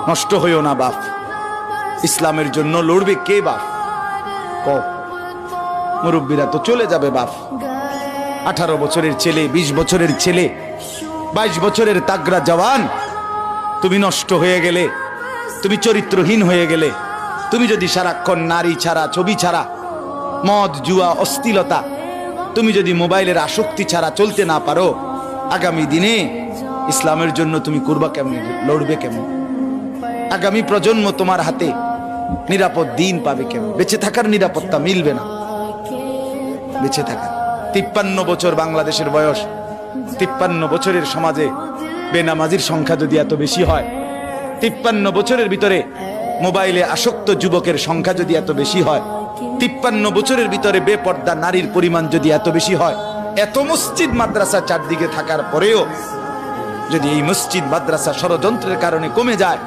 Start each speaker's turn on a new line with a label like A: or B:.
A: নষ্ট হইও না বাপ। ইসলামের জন্য লড়বে কে বাপ? ক মুরব্বীরা তো চলে যাবে বাপ। 18 বছরের ছেলে, 20 বছরের ছেলে, 22 বছরের তাগড়া জওয়ান, তুমি নষ্ট হয়ে গেলে, তুমি চরিত্রহীন হয়ে গেলে, তুমি যদি সারাক্ষণ নারী ছাড়া, ছবি ছাড়া, মদ জুয়া অশ্লীলতা, তুমি যদি মোবাইলের আসক্তি ছাড়া চলতে না পারো, আগামী দিনে ইসলামের জন্য তুমি করবা কেমনে, লড়বে কেমন? আগামী প্রজন্ম তোমার হাতে নিরাপদ দিন পাবে কেমন? বেঁচে থাকার নিরাপত্তা মিলবে না। বেঁচে থাকা 53 বছর বাংলাদেশের বয়স, 53 বছরের সমাজে বেনামাজির সংখ্যা যদি এত বেশি হয়, 53 বছরের ভিতরে মোবাইলে আসক্ত যুবকের সংখ্যা যদি এত বেশি হয়, 53 বছরের ভিতরে বেপর্দা নারীর পরিমাণ যদি এত বেশি হয়, এত মসজিদ মাদ্রাসা চারদিকে থাকার পরেও যদি এই মসজিদ মাদ্রাসা ষড়যন্ত্রের কারণে কমে যায়,